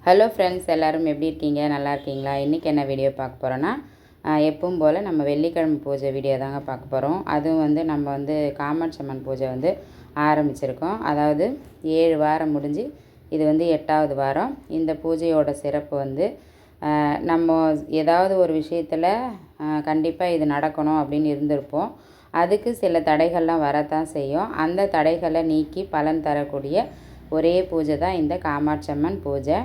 Hello friends, எல்லோரும் எப்படி இருக்கீங்க? நல்லா இருக்கீங்களா? இன்றைக்கி என்ன வீடியோ பார்க்க போகிறோன்னா, எப்பவும் போல் நம்ம வெள்ளிக்கிழமை பூஜை வீடியோ தாங்க பார்க்க போகிறோம். அதுவும் நம்ம காமாட்சி அம்மன் பூஜை ஆரம்பிச்சிருக்கோம். அதாவது 7 வாரம் முடிஞ்சு இது 8வது வாரம். இந்த பூஜையோட சிறப்பு நம்ம ஏதாவது ஒரு விஷயத்தில் கண்டிப்பாக இது நடக்கணும் அப்படின்னு இருந்திருப்போம். அதுக்கு சில தடைகள்லாம் வரத்தான் செய்யும். அந்த தடைகளை நீக்கி பலன் தரக்கூடிய ஒரே பூஜை தான் இந்த காமாட்சி அம்மன் பூஜை.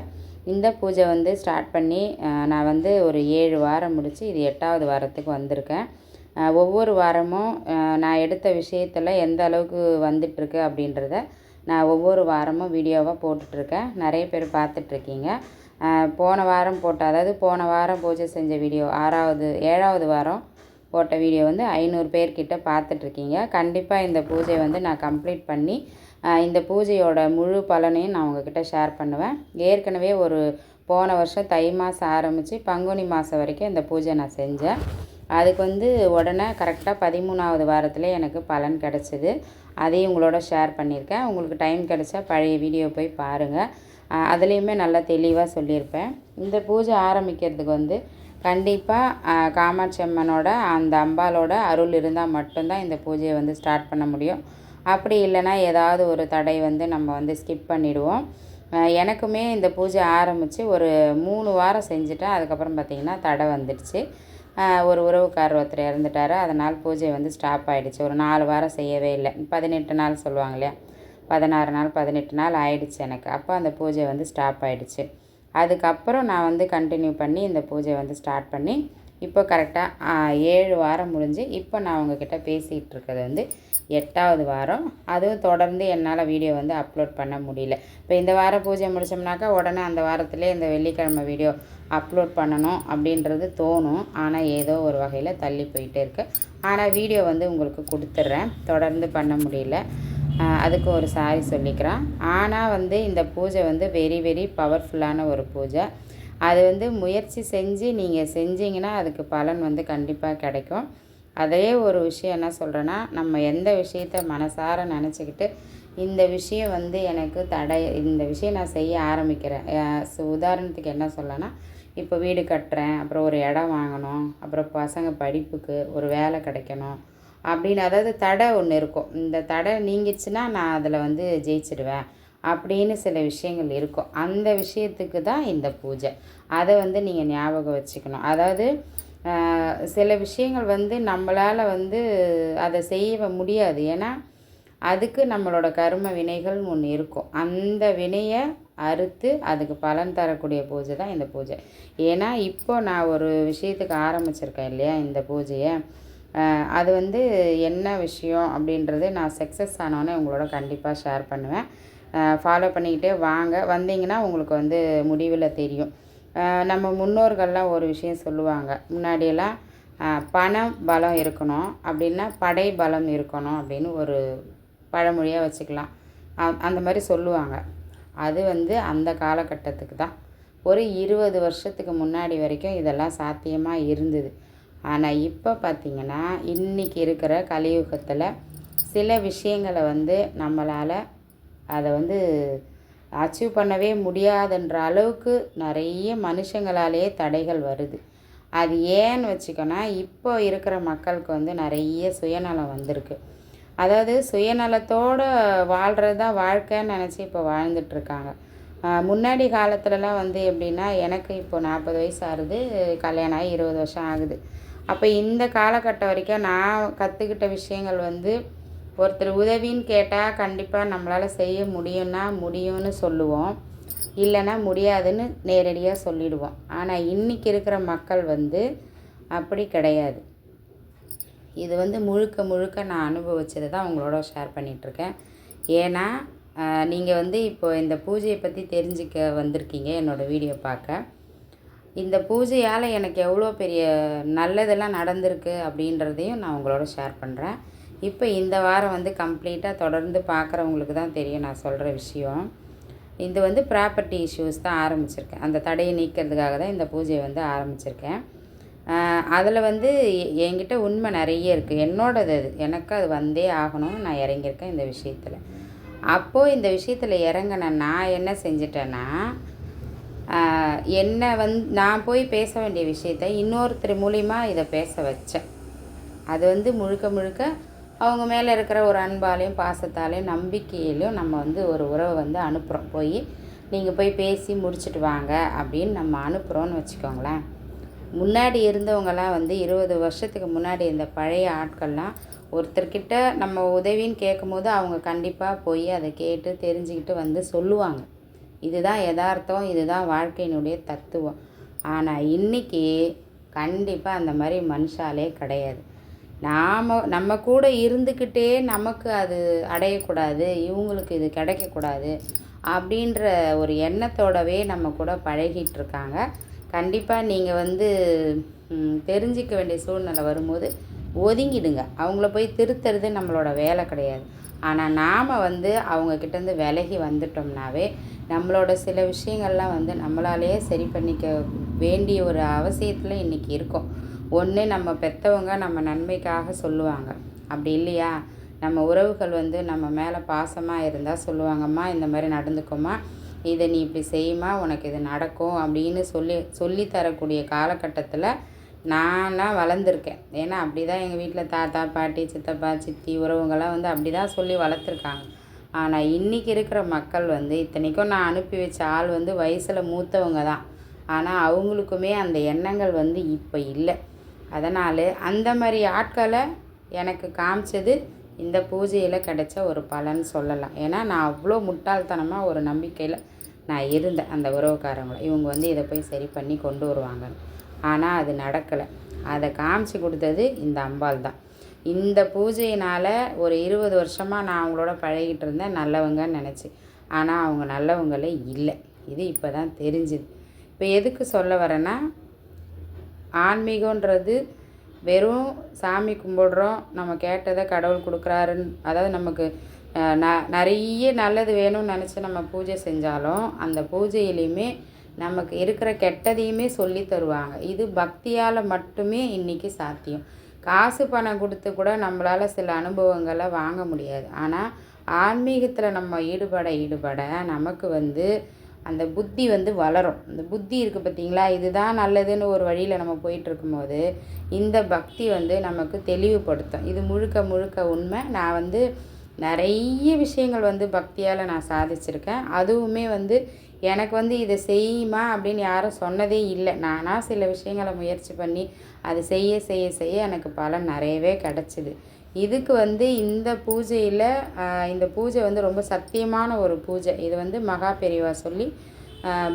இந்த பூஜை ஸ்டார்ட் பண்ணி நான் ஒரு 7 வாரம் முடித்து இது 8வது வாரத்துக்கு வந்திருக்கேன். ஒவ்வொரு வாரமும் நான் எடுத்த விஷயத்தில் எந்த அளவுக்கு வந்துட்டுருக்கு அப்படின்றத நான் ஒவ்வொரு வாரமும் வீடியோவாக போட்டுட்ருக்கேன். நிறைய பேர் பார்த்துட்ருக்கீங்க. போன வாரம் அதாவது போன வாரம் பூஜை செஞ்ச வீடியோ 7வது வாரம் போட்ட வீடியோ 500 பேர்கிட்ட பார்த்துட்ருக்கீங்க. கண்டிப்பாக இந்த பூஜையை நான் கம்ப்ளீட் பண்ணி இந்த பூஜையோட முழு பலனையும் நான் உங்ககிட்ட ஷேர் பண்ணுவேன். ஏற்கனவே போன வருஷம் தை மாதம் ஆரம்பித்து பங்குனி மாதம் வரைக்கும் இந்த பூஜை நான் செஞ்சேன். அதுக்கு உடனே கரெக்டாக 13வது வாரத்தில் எனக்கு பலன் கிடச்சிது. அதையும் உங்களோட ஷேர் பண்ணியிருக்கேன். உங்களுக்கு டைம் கிடச்சா பழைய வீடியோ போய் பாருங்கள். அதுலேயுமே நல்லா தெளிவாக சொல்லியிருப்பேன். இந்த பூஜை ஆரம்பிக்கிறதுக்கு கண்டிப்பாக காமாட்சி அம்மனோட அந்த அம்பாலோட அருள் இருந்தால் மட்டும்தான் இந்த பூஜையை ஸ்டார்ட் பண்ண முடியும். அப்படி இல்லைன்னா ஏதாவது ஒரு தடை நம்ம ஸ்கிப் பண்ணிவிடுவோம். எனக்குமே இந்த பூஜை ஆரம்பித்து ஒரு 3 வாரம் செஞ்சுட்டேன். அதுக்கப்புறம் பார்த்திங்கன்னா தடை வந்துடுச்சு. ஒரு உறவுக்காரர் ஒருத்தர் இறந்துட்டார். அதனால் பூஜை ஸ்டாப் ஆகிடுச்சு. ஒரு 4 வாரம் செய்யவே இல்லை. 18 நாள் சொல்லுவாங்க இல்லையா, 16 நாள் 18 நாள் ஆயிடுச்சு எனக்கு. அப்போ அந்த பூஜை ஸ்டாப் ஆகிடுச்சு. அதுக்கப்புறம் நான் கண்டினியூ பண்ணி இந்த பூஜை ஸ்டார்ட் பண்ணி இப்போ கரெக்டாக 7 வாரம் முடிஞ்சு இப்போ நான் உங்ககிட்ட பேசிகிட்டு இருக்கிறது 8வது வாரம். அதுவும் தொடர்ந்து என்னால் வீடியோ அப்லோட் பண்ண முடியல. இப்போ இந்த வாரம் பூஜை முடித்தோம்னாக்கா உடனே அந்த வாரத்திலே இந்த வெள்ளிக்கிழமை வீடியோ அப்லோட் பண்ணணும் அப்படின்றது தோணும். ஆனால் ஏதோ ஒரு வகையில் தள்ளி போயிட்டே இருக்கு. ஆனால் வீடியோ உங்களுக்கு கொடுத்துட்றேன். தொடர்ந்து பண்ண முடியல, அதுக்கு ஒரு சாரி சொல்லிக்கிறேன். ஆனால் இந்த பூஜை வெரி வெரி பவர்ஃபுல்லான ஒரு பூஜை. அது முயற்சி செஞ்சு நீங்கள் செஞ்சீங்கன்னா அதுக்கு பலன் கண்டிப்பாக கிடைக்கும். அதே ஒரு விஷயம் என்ன சொல்கிறேன்னா, நம்ம எந்த விஷயத்த மனசார நினச்சிக்கிட்டு இந்த விஷயம் எனக்கு தடை, இந்த விஷயம் நான் செய்ய ஆரம்பிக்கிறேன். உதாரணத்துக்கு என்ன சொல்லனா, இப்போ வீடு கட்டுறேன், அப்புறம் ஒரு இடம் வாங்கணும், அப்புறம் பசங்க படிப்புக்கு ஒரு வேலை கிடைக்கணும் அப்படின்னு, அதாவது தடை ஒன்று இருக்கும். இந்த தடை நீங்கிடுச்சுன்னா நான் அதில் ஜெயிச்சிடுவேன் அப்படின்னு சில விஷயங்கள் இருக்கும். அந்த விஷயத்துக்கு தான் இந்த பூஜை. அதை நீங்கள் ஞாபகம் வச்சுக்கணும். அதாவது சில விஷயங்கள் நம்மளால் அதை செய்ய முடியாது. ஏன்னா அதுக்கு நம்மளோட கர்ம வினைகள் ஒன்று இருக்கும். அந்த வினையை அறுத்து அதுக்கு பலன் தரக்கூடிய பூஜை தான் இந்த பூஜை. ஏன்னா இப்போ நான் ஒரு விஷயத்துக்கு ஆரம்பிச்சிருக்கேன் இல்லையா இந்த பூஜையை, அது என்ன விஷயம் அப்படின்றது நான் சக்ஸஸ் ஆனோன்னே உங்களோட கண்டிப்பாக ஷேர் பண்ணுவேன். ஃபாலோ பண்ணிக்கிட்டே வாங்க. வந்தீங்கன்னா உங்களுக்கு முடிவில் தெரியும். நம்ம முன்னோர்கள்லாம் ஒரு விஷயம் சொல்லுவாங்க. முன்னாடியெல்லாம் பணம் பலம் இருக்கணும் அப்படின்னா படை பலம் இருக்கணும் அப்படின்னு ஒரு பழமொழியாக வச்சுக்கலாம். அந்த மாதிரி சொல்லுவாங்க. அது அந்த காலகட்டத்துக்கு தான். ஒரு 20 வருஷத்துக்கு முன்னாடி வரைக்கும் இதெல்லாம் சாத்தியமாக இருந்தது. ஆனால் இப்போ பார்த்திங்கன்னா இன்றைக்கி இருக்கிற கலியுகத்தில் சில விஷயங்களை நம்மளால் அதை அச்சீவ் பண்ணவே முடியாதுன்ற அளவுக்கு நிறைய மனுஷங்களாலேயே தடைகள் வருது. அது ஏன்னு வச்சுக்கோன்னா, இப்போ இருக்கிற மக்களுக்கு நிறைய சுயநலம் வந்திருக்கு. அதாவது சுயநலத்தோடு வாழ்கிறது தான் வாழ்க்கைன்னு நினச்சி இப்போ வாழ்ந்துட்டுருக்காங்க. முன்னாடி காலத்துலலாம் எப்படின்னா, எனக்கு இப்போ 40 வயசு ஆகுது, கல்யாணம் ஆகி 20 வருஷம் ஆகுது. அப்போ இந்த காலகட்டம் வரைக்கும் நான் கற்றுக்கிட்ட விஷயங்கள் ஒருத்தர் உதவின்னு கேட்டால் கண்டிப்பாக நம்மளால் செய்ய முடியும்னா முடியும்னு சொல்லுவோம், இல்லைன்னா முடியாதுன்னு நேரடியாக சொல்லிடுவோம். ஆனால் இன்றைக்கி இருக்கிற மக்கள் அப்படி கிடையாது. இது முழுக்க முழுக்க நான் அனுபவிச்சதை தான் உங்களோட ஷேர் பண்ணிகிட்ருக்கேன். ஏன்னா நீங்கள் இப்போ இந்த பூஜையை பற்றி தெரிஞ்சுக்க வந்திருக்கீங்க என்னோடய வீடியோ பார்க்க. இந்த பூஜையால் எனக்கு எவ்வளோ பெரிய நல்லதெல்லாம் நடந்திருக்கு அப்படின்றதையும் நான் உங்களோட ஷேர் பண்ணுறேன். இப்போ இந்த வாரம் கம்ப்ளீட்டாக தொடர்ந்து பார்க்குறவங்களுக்கு தான் தெரியும் நான் சொல்கிற விஷயம். இது ப்ராப்பர்ட்டி இஷ்யூஸ் தான் ஆரம்பிச்சிருக்கேன். அந்த தடையை நீக்கிறதுக்காக தான் இந்த பூஜையை ஆரம்பிச்சிருக்கேன். அதில் என்கிட்ட உண்மை நிறைய இருக்குது. என்னோடது அது, எனக்கு அது வந்தே ஆகணும்னு நான் இறங்கியிருக்கேன் இந்த விஷயத்தில். அப்போது இந்த விஷயத்தில் இறங்கின நான் என்ன செஞ்சிட்டேன்னா, என்ன நான் போய் பேச வேண்டிய விஷயத்த இன்னொருத்தர் மூலிமா இதை பேச வச்சேன். அது முழுக்க முழுக்க அவங்க மேலே இருக்கிற ஒரு அன்பாலையும் பாசத்தாலையும் நம்பிக்கையிலையும் நம்ம ஒரு உறவை அனுப்புகிறோம். நீங்கள் போய் பேசி முடிச்சுட்டு வாங்க அப்படின்னு நம்ம அனுப்புகிறோன்னு வச்சுக்கோங்களேன். முன்னாடி இருந்தவங்களாம் 20 வருஷத்துக்கு முன்னாடி இந்த பழைய ஆட்கள்லாம் ஒருத்தர்கிட்ட நம்ம உதவின்னு கேட்கும்போது அவங்க கண்டிப்பாக போய் அதை கேட்டு தெரிஞ்சுக்கிட்டு சொல்லுவாங்க. இதுதான் யதார்த்தம், இதுதான் வாழ்க்கையினுடைய தத்துவம். ஆனால் இன்றைக்கி கண்டிப்பாக அந்த மாதிரி மனுஷாலே கிடையாது. நம்ம கூட இருந்துக்கிட்டே நமக்கு அது அடையக்கூடாது, இவங்களுக்கு இது கிடைக்கக்கூடாது அப்படின்ற ஒரு எண்ணத்தோடவே நம்ம கூட பழகிட்டுருக்காங்க. கண்டிப்பாக நீங்கள் தெரிஞ்சிக்க வேண்டிய சூழ்நிலை வரும்போது ஒதுங்கிடுங்க. அவங்கள போய் திருத்துறது நம்மளோட வேலை கிடையாது. ஆனால் நாம் அவங்கக்கிட்டேருந்து விலகி வந்துட்டோம்னாவே நம்மளோட சில விஷயங்கள்லாம் நம்மளாலேயே சரி பண்ணிக்க வேண்டிய ஒரு அவசியத்தில் இன்றைக்கி இருக்கோம். ஒன்று, நம்ம பெற்றவங்க நம்ம நன்மைக்காக சொல்லுவாங்க. அப்படி இல்லையா, நம்ம உறவுகள் நம்ம மேலே பாசமாக இருந்தால் சொல்லுவாங்கம்மா, இந்த மாதிரி நடந்துக்கோமா, இதை நீ இப்படி செய்யுமா, உனக்கு இது நடக்கும் அப்படின்னு சொல்லி தரக்கூடிய காலகட்டத்தில் நான்லாம் வளர்ந்துருக்கேன். ஏன்னா அப்படி தான் எங்கள் வீட்டில் தாத்தா பாட்டி சித்தப்பா சித்தி உறவுங்கள்லாம் அப்படி தான் சொல்லி வளர்த்துருக்காங்க. ஆனால் இன்றைக்கி இருக்கிற மக்கள் இத்தனைக்கும் நான் அனுப்பி வச்ச ஆள் வயசில் மூத்தவங்க தான். ஆனால் அவங்களுக்குமே அந்த எண்ணங்கள் இப்போ இல்லை. அதனால் அந்த மாதிரி ஆட்களை எனக்கு காமிச்சது இந்த பூஜையில் கிடைச்ச ஒரு பலன் சொல்லலாம். ஏன்னா நான் அவ்வளோ முட்டாள்தனமாக ஒரு நம்பிக்கையில் நான் இருந்தேன். அந்த உறவுக்காரங்களை இவங்க இதை போய் சரி பண்ணி கொண்டு வருவாங்கன்னு. ஆனால் அது நடக்கலை. அதை காமிச்சு கொடுத்தது இந்த அம்பாள் தான். இந்த பூஜையினால் ஒரு 20 வருஷமாக நான் அவங்களோட பழகிட்டு இருந்தேன் நல்லவங்கன்னு நினச்சி. ஆனால் அவங்க நல்லவங்களே இல்லை. இது இப்போ தான் தெரிஞ்சுது. இப்போ எதுக்கு சொல்ல வரேன்னா, ஆன்மீகன்றது வெறும் சாமி கும்பிடுறோம், நம்ம கேட்டதை கடவுள் கொடுக்குறாருன்னு, அதாவது நமக்கு நிறைய நல்லது வேணும்னு நினச்சி நம்ம பூஜை செஞ்சாலும் அந்த பூஜையிலையுமே நமக்கு இருக்கிற கெட்டதையுமே சொல்லி தருவாங்க. இது பக்தியால் மட்டுமே இன்றைக்கி சாத்தியம். காசு பணம் கொடுத்து கூட நம்மளால் சில அனுபவங்களை வாங்க முடியாது. ஆனால் ஆன்மீகத்தில் நம்ம ஈடுபட நமக்கு அந்த புத்தி வளரும். அந்த புத்தி இருக்குது பார்த்திங்களா, இதுதான் நல்லதுன்னு ஒரு வழியில் நம்ம போயிட்டுருக்கும்போது இந்த பக்தி நமக்கு தெளிவுபடுத்தும். இது முழுக்க முழுக்க உண்மை. நான் நிறைய விஷயங்கள் பக்தியால் நான் சாதிச்சிருக்கேன். அதுவுமே எனக்கு இதை செய்யுமா அப்படின்னு யாரும் சொன்னதே இல்லை. நானாக சில விஷயங்களை முயற்சி பண்ணி அது செய்ய செய்ய செய்ய எனக்கு பலன் நிறையவே கிடச்சிது. இதுக்கு இந்த பூஜையில் இந்த பூஜை ரொம்ப சத்தியமான ஒரு பூஜை. இது மகா பெரியவா சொல்லி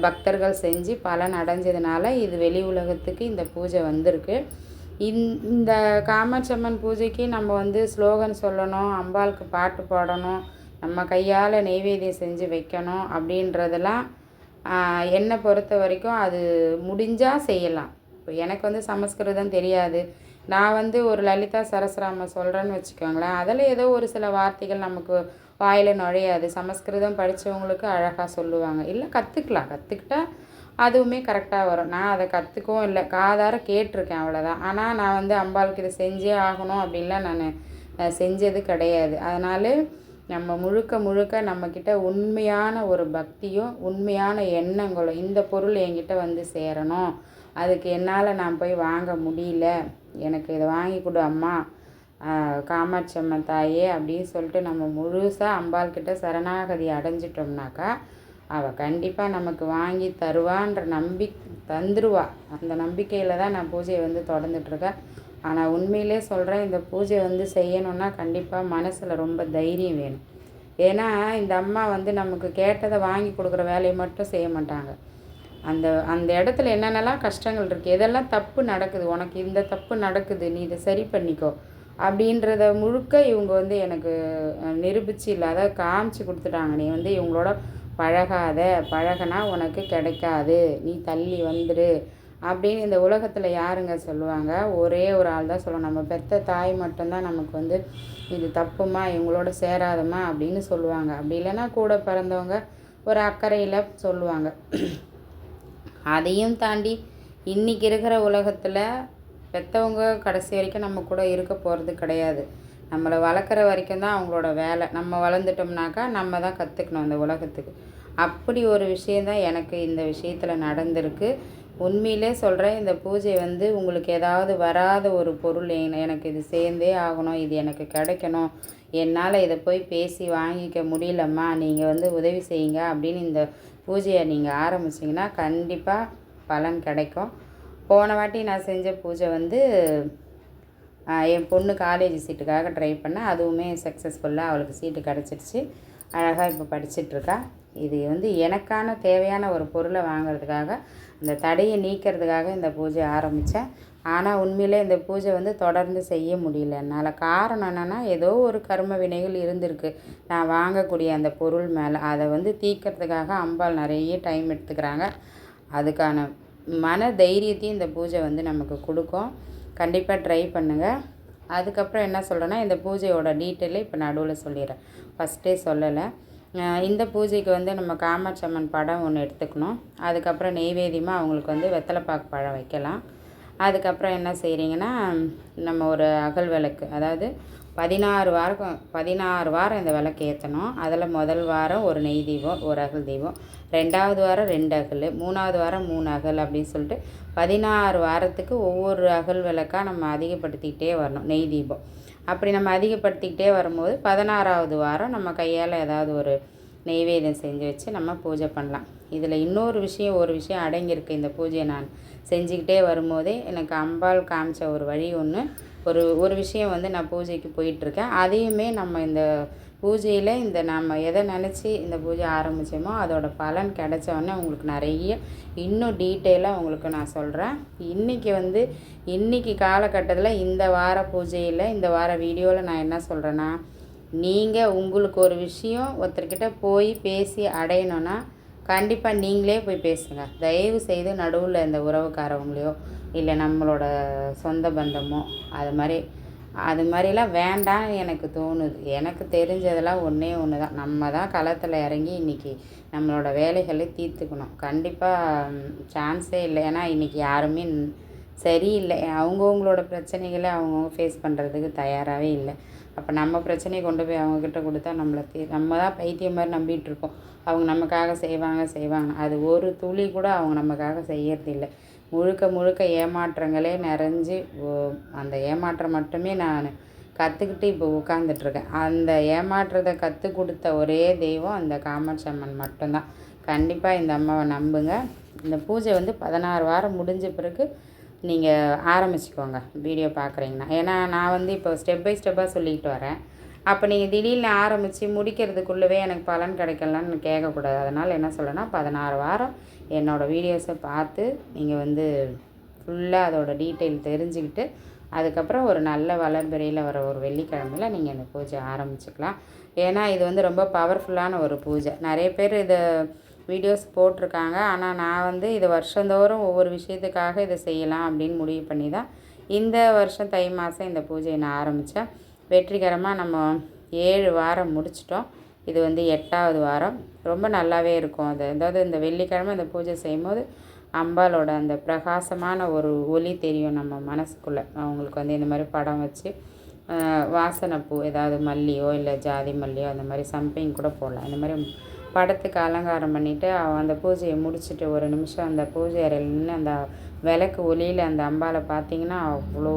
பக்தர்கள் செஞ்சு பலன் அடைஞ்சதுனால இது வெளி உலகத்துக்கு இந்த பூஜை வந்திருக்கு. இந்த காமாட்சம்மன் பூஜைக்கு நம்ம ஸ்லோகன் சொல்லணும், அம்பாளுக்கு பாட்டு பாடணும், நம்ம கையால் நெய்வேத்தியம் செஞ்சு வைக்கணும் அப்படின்றதெல்லாம் என்னை பொறுத்த வரைக்கும் அது முடிஞ்சால் செய்யலாம். இப்போ எனக்கு சமஸ்கிருதம் தெரியாது. நான் ஒரு லலிதா சரஸ்ராம சொல்கிறேன்னு வச்சுக்கோங்களேன். அதில் ஏதோ ஒரு சில வார்த்தைகள் நமக்கு வாயில் நுழையாது. சமஸ்கிருதம் படித்தவங்களுக்கு அழகாக சொல்லுவாங்க. இல்லை கற்றுக்கிட்டா அதுவுமே கரெக்டாக வரும். நான் அதை கற்றுக்கவும் இல்லை, காதார கேட்டிருக்கேன், அவ்வளோதான். ஆனால் நான் அம்பாளுக்கு இதை செஞ்சே ஆகணும் அப்படின்லாம் நான் செஞ்சது கிடையாது. அதனால் நம்ம முழுக்க முழுக்க நம்மக்கிட்ட உண்மையான ஒரு பக்தியும் உண்மையான எண்ணங்களும், இந்த பொருள் என்கிட்ட சேரணும், அதுக்கு என்னால் நான் போய் வாங்க முடியல, எனக்கு இதை வாங்கி கொடு அம்மா காமாட்சி அம்மன் தாயே அப்படின்னு சொல்லிட்டு நம்ம முழுசாக அம்பாள்கிட்ட சரணாகதி அடைஞ்சிட்டோம்னாக்கா அவள் கண்டிப்பாக நமக்கு வாங்கி தருவான்ற தந்துருவா. அந்த நம்பிக்கையில் தான் நான் பூஜையை தொடர்ந்துட்டுருக்கேன். ஆனால் உண்மையிலே சொல்கிறேன், இந்த பூஜை செய்யணுன்னா கண்டிப்பாக மனசில் ரொம்ப தைரியம் வேணும். ஏன்னா இந்த அம்மா நமக்கு கேட்டதை வாங்கி கொடுக்குற வேலையை மட்டும் செய்ய மாட்டாங்க. அந்த இடத்துல என்னென்னலாம் கஷ்டங்கள் இருக்குது, எதெல்லாம் தப்பு நடக்குது, உனக்கு இந்த தப்பு நடக்குது, நீ இதை சரி பண்ணிக்கோ அப்படின்றத முழுக்க இவங்க எனக்கு நிரூபித்து இல்லை, அதாவது காமிச்சு கொடுத்துட்டாங்க. நீ இவங்களோட பழகினா உனக்கு கிடைக்காது, நீ தள்ளி வந்துடு அப்படின்னு இந்த உலகத்தில் யாருங்க சொல்லுவாங்க? ஒரே ஒரு ஆள் தான் சொல்லுவோம். நம்ம பெற்ற தாய் மட்டும்தான் நமக்கு இது தப்புமா, இவங்களோட சேராதம்மா அப்படின்னு சொல்லுவாங்க. அப்படி இல்லைன்னா கூட பிறந்தவங்க ஒரு அக்கறையில் சொல்லுவாங்க. அதையும் தாண்டி இன்றைக்கி இருக்கிற உலகத்தில் பெற்றவங்க கடைசி வரைக்கும் நம்ம கூட இருக்க போகிறது கிடையாது. நம்மளை வளர்க்குற வரைக்கும் தான் அவங்களோட வேலை. நம்ம வளர்ந்துட்டோம்னாக்கா நம்ம தான் கற்றுக்கணும் அந்த உலகத்துக்கு. அப்படி ஒரு விஷயந்தான் எனக்கு இந்த விஷயத்தில் நடந்திருக்கு. உண்மையிலே சொல்கிறேன், இந்த பூஜை வந்து உங்களுக்கு ஏதாவது வராத ஒரு பொருள் எனக்கு இது சேர்ந்தே ஆகணும், இது எனக்கு கிடைக்கணும், என்னால் இதை போய் பேசி வாங்கிக்க முடியலம்மா, நீங்கள் வந்து உதவி செய்யுங்க அப்படின்னு இந்த பூஜையை நீங்கள் ஆரம்பிச்சிங்கன்னா கண்டிப்பாக பலன் கிடைக்கும். போன வாட்டி நான் செஞ்ச பூஜை வந்து என் பொண்ணு காலேஜ் சீட்டுக்காக ட்ரை பண்ணேன். அதுவுமே சக்ஸஸ்ஃபுல்லாக அவளுக்கு சீட்டு கிடச்சிருச்சு. அழகாக இப்போ படிச்சிட்ருக்கா. இது வந்து எனக்கான தேவையான ஒரு பொருளை வாங்கிறதுக்காக, அந்த தடையை நீக்கிறதுக்காக இந்த பூஜை ஆரம்பித்தேன். ஆனால் உண்மையிலே இந்த பூஜை வந்து தொடர்ந்து செய்ய முடியல என்னால். காரணம் என்னென்னா, ஏதோ ஒரு கர்ம வினைகள் இருந்திருக்கு நான் வாங்கக்கூடிய அந்த பொருள் மேலே. அதை வந்து தீர்க்கறதுக்காக அம்பாள் நிறைய டைம் எடுத்துக்கிறாங்க. அதுக்கான மன தைரியத்தையும் இந்த பூஜை வந்து நமக்கு கொடுக்கும். கண்டிப்பாக ட்ரை பண்ணுங்கள். அதுக்கப்புறம் என்ன சொல்கிறேன்னா, இந்த பூஜையோட டீட்டெயிலே இப்போ நடுவில் சொல்லிடுறேன், ஃபஸ்ட்டே சொல்லலை. இந்த பூஜைக்கு வந்து நம்ம காமாட்சி அம்மன் படம் ஒன்று எடுத்துக்கணும். அதுக்கப்புறம் நெய்வேத்தியமாக அவங்களுக்கு வந்து வெத்தலைப்பாக்கு பழம் வைக்கலாம். அதுக்கப்புறம் என்ன செய்கிறீங்கன்னா, நம்ம ஒரு அகல் விளக்கு, அதாவது 16 வாரம் இந்த விளக்கு ஏற்றணும். அதில் முதல் வாரம் ஒரு நெய் தீபம், ஒரு அகல் தீபம், 2வது வாரம் 2 அகல், 3வது வாரம் 3 அகல் அப்படின்னு சொல்லிட்டு 16 வாரத்துக்கு ஒவ்வொரு அகல் விளக்காக நம்ம அதிகப்படுத்திக்கிட்டே வரணும் நெய் தீபம். அப்படி நம்ம அதிகப்படுத்திக்கிட்டே வரும்போது 16வது வாரம் நம்ம கையால் ஏதாவது ஒரு நெய்வேத்தியம் செஞ்சு வச்சு நம்ம பூஜை பண்ணலாம். இதில் இன்னொரு விஷயம், ஒரு விஷயம் அடங்கியிருக்கு. இந்த பூஜையை நான் செஞ்சுக்கிட்டே வரும்போதே எனக்கு அம்பாள் காமிச்ச ஒரு வழி ஒன்று, ஒரு விஷயம் வந்து நான் பூஜைக்கு போயிட்டுருக்கேன். அதையுமே நம்ம இந்த பூஜையில் நம்ம எதை நினச்சி இந்த பூஜை ஆரம்பித்தோமோ அதோட பலன் கிடைச்சோடனே உங்களுக்கு நிறைய இன்னும் டீட்டெயிலாக உங்களுக்கு நான் சொல்கிறேன். இன்றைக்கி காலகட்டத்தில் இந்த வார பூஜையில், இந்த வார வீடியோவில் நான் என்ன சொல்கிறேன்னா, நீங்கள் உங்களுக்கு ஒரு விஷயம் ஒருத்தர்கிட்ட போய் பேசி அடையணுன்னா கண்டிப்பாக நீங்களே போய் பேசுங்க. தயவு செய்து நடுவில் இந்த உறவுக்காரவங்களையோ இல்லை நம்மளோட சொந்த பந்தமோ அது மாதிரிலாம் வேண்டான்னு எனக்கு தோணுது. எனக்கு தெரிஞ்சதெல்லாம் ஒன்றே ஒன்று தான், நம்ம தான் களத்தில் இறங்கி இன்றைக்கி நம்மளோட வேலைகளை தீர்த்துக்கணும். கண்டிப்பாக சான்ஸே இல்லை. ஏன்னா இன்றைக்கி யாருமே சரியில்லை. அவங்கவுங்களோட பிரச்சனைகளை அவங்கவுங்க ஃபேஸ் பண்ணுறதுக்கு தயாராகவே இல்லை. அப்போ நம்ம பிரச்சனையை கொண்டு போய் அவங்கக்கிட்ட கொடுத்தா நம்ம தான் பைத்தியம் மாதிரி நம்பிகிட்ருக்கோம். அவங்க நமக்காக செய்வாங்க. அது ஒரு துளி கூட அவங்க நமக்காக செய்யறதில்லை. முழுக்க ஏமாற்றங்களே நிறைஞ்சு, அந்த ஏமாற்றம் மட்டுமே நான் கற்றுக்கிட்டு இப்போ உட்காந்துட்ருக்கேன். அந்த ஏமாற்றத்தை கற்றுக் கொடுத்த ஒரே தெய்வம் அந்த காமாட்சி அம்மன் மட்டும்தான். கண்டிப்பாக இந்த அம்மாவை நம்புங்க. இந்த பூஜை வந்து 16 வாரம் முடிஞ்ச பிறகு நீங்கள் ஆரம்பிச்சுக்கோங்க வீடியோ பார்க்குறீங்கன்னா. ஏன்னா நான் வந்து இப்போ ஸ்டெப் பை ஸ்டெப்பாக சொல்லிக்கிட்டு வரேன். அப்போ நீங்கள் திடீர்னு ஆரம்பித்து முடிக்கிறதுக்குள்ளவே எனக்கு பலன் கிடைக்கலான்னு கேட்கக்கூடாது. அதனால் என்ன சொல்கிறேன்னா, 16 வாரம் என்னோடய வீடியோஸை பார்த்து நீங்கள் வந்து ஃபுல்லாக அதோடய டீட்டெயில் தெரிஞ்சுக்கிட்டு அதுக்கப்புறம் ஒரு நல்ல வளர்பிறையில் வர ஒரு வெள்ளிக்கிழமையில் நீங்கள் இந்த பூஜை ஆரம்பிச்சுக்கலாம். ஏன்னா இது வந்து ரொம்ப பவர்ஃபுல்லான ஒரு பூஜை. நிறைய பேர் இதை வீடியோஸ் போட்டிருக்காங்க. ஆனால் நான் வந்து இது வருஷந்தோறும் ஒவ்வொரு விஷயத்துக்காக இதை செய்யலாம் அப்படின்னு முடிவு பண்ணி தான் இந்த வருஷம் தை மாதம் இந்த பூஜையை நான் ஆரம்பித்தேன். வெற்றிகரமாக நம்ம 7 வாரம் முடிச்சிட்டோம். இது வந்து 8வது வாரம். ரொம்ப நல்லாவே இருக்கும். அதாவது இந்த வெள்ளிக்கிழமை இந்த பூஜை செய்யும்போது அம்பாலோட அந்த பிரகாசமான ஒரு ஒளி தெரியும் நம்ம மனசுக்குள்ளே. அவங்களுக்கு வந்து இந்த மாதிரி படம் வச்சு வாசனைப்பூ, ஏதாவது மல்லியோ இல்லை ஜாதி மல்லியோ அந்த மாதிரி சம்திங் கூட போடலாம். இந்த மாதிரி படத்துக்கு அலங்காரம் பண்ணிவிட்டு அந்த பூஜையை முடிச்சுட்டு ஒரு நிமிஷம் அந்த பூஜை அறையில் நின்று அந்த விளக்கு ஒளியில் அந்த அம்பாவை பார்த்திங்கன்னா அவ்வளோ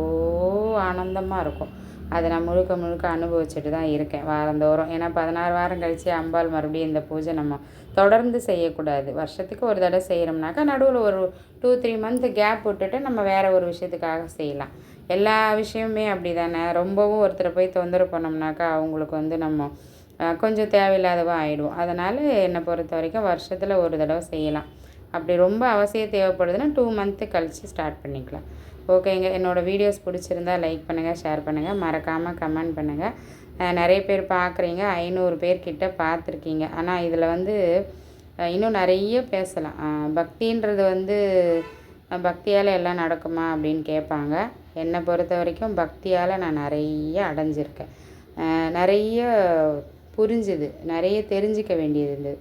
ஆனந்தமாக இருக்கும். அதை நான் முழுக்க அனுபவிச்சுட்டு தான் இருக்கேன் வாரந்தோறும். ஏன்னா 16 வாரம் கழித்து அம்பாள் மறுபடியும் இந்த பூஜை நம்ம தொடர்ந்து செய்யக்கூடாது. வருஷத்துக்கு ஒரு தடவை செய்கிறோம்னாக்கா நடுவில் ஒரு 2-3 மந்த் கேப் விட்டுட்டு நம்ம வேறு ஒரு விஷயத்துக்காக செய்யலாம். எல்லா விஷயமுமே அப்படி தானே. ரொம்பவும் ஒருத்தரை போய் தொந்தரவு பண்ணோம்னாக்கா அவங்களுக்கு வந்து நம்ம கொஞ்சம் தேவையில்லாதவா ஆகிடுவோம். அதனால் என்னை பொறுத்த வரைக்கும் வருஷத்தில் ஒரு தடவை செய்யலாம். அப்படி ரொம்ப அவசியம் தேவைப்படுதுன்னா 2 மந்த்து கழித்து ஸ்டார்ட் பண்ணிக்கலாம். ஓகேங்க. என்னோடய வீடியோஸ் பிடிச்சிருந்தா லைக் பண்ணுங்கள், ஷேர் பண்ணுங்கள், மறக்காமல் கமெண்ட் பண்ணுங்கள். நிறைய பேர் பார்க்குறீங்க, 500 பேர்கிட்ட பார்த்துருக்கீங்க. ஆனால் இதில் வந்து இன்னும் நிறைய பேசலாம். பக்தின்றது வந்து பக்தியால் எல்லாம் நடக்குமா அப்படின்னு கேட்பாங்க. என்னை பொறுத்த வரைக்கும் பக்தியால் நான் நிறைய அடைஞ்சிருக்கேன். நிறைய புரிஞ்சுது, நிறைய தெரிஞ்சிக்க வேண்டியது இருந்தது.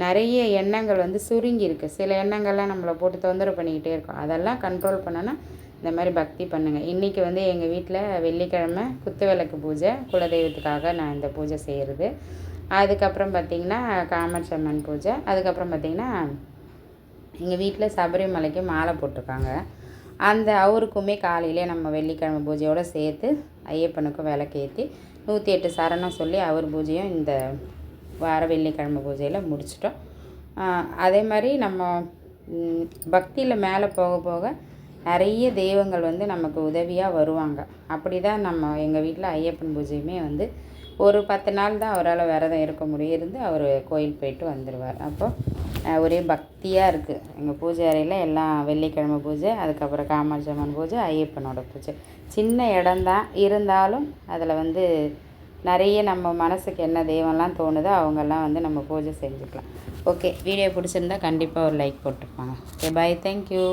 நிறைய எண்ணங்கள் வந்து சுருங்கியிருக்கு. சில எண்ணங்கள்லாம் நம்மளை போட்டு தொந்தரவு பண்ணிக்கிட்டே இருக்கும். அதெல்லாம் கண்ட்ரோல் பண்ணனா இந்த மாதிரி பக்தி பண்ணுங்கள். இன்றைக்கி வந்து எங்கள் வீட்டில் வெள்ளிக்கிழமை குத்து விளக்கு பூஜை, குலதெய்வத்துக்காக நான் இந்த பூஜை செய்கிறது. அதுக்கப்புறம் பார்த்திங்கன்னா காமாட்சி அம்மன் பூஜை. அதுக்கப்புறம் பார்த்திங்கன்னா எங்கள் வீட்டில் சபரிமலைக்கு மாலை போட்டிருக்காங்க. அவருக்குமே காலையிலே நம்ம வெள்ளிக்கிழமை பூஜையோடு சேர்த்து ஐயப்பனுக்கும் விளக்கேற்றி 108 சரணம் சொல்லி அவர் பூஜையும் இந்த வார வெள்ளிக்கிழமை பூஜையில் முடிச்சிட்டோம். அதே மாதிரி நம்ம பக்தியில் மேலே போக போக நிறைய தெய்வங்கள் வந்து நமக்கு உதவியாக வருவாங்க. அப்படி தான் எங்கள் வீட்டில் ஐயப்பன் பூஜையுமே வந்து ஒரு 10 நாள் தான் அவரால் விரதம் இருக்க முடியும். இருந்து அவர் கோயில் போயிட்டு வந்துடுவார். அப்போது ஒரே பக்தியாக இருக்குது எங்கள் பூஜை அறையில். எல்லாம் வெள்ளிக்கிழமை பூஜை, அதுக்கப்புறம் காமாட்சி அம்மன் பூஜை, ஐயப்பனோட பூஜை. சின்ன இடம்தான், இருந்தாலும் அதில் வந்து நிறைய நம்ம மனசுக்கு என்ன தெய்வம்லாம் தோணுதோ அவங்கெல்லாம் வந்து நம்ம பூஜை செஞ்சுக்கலாம். ஓகே, வீடியோ பிடிச்சிருந்தா கண்டிப்பாக ஒரு லைக் போட்டுருப்பாங்க. ஓகே, பாய், தேங்க்யூ.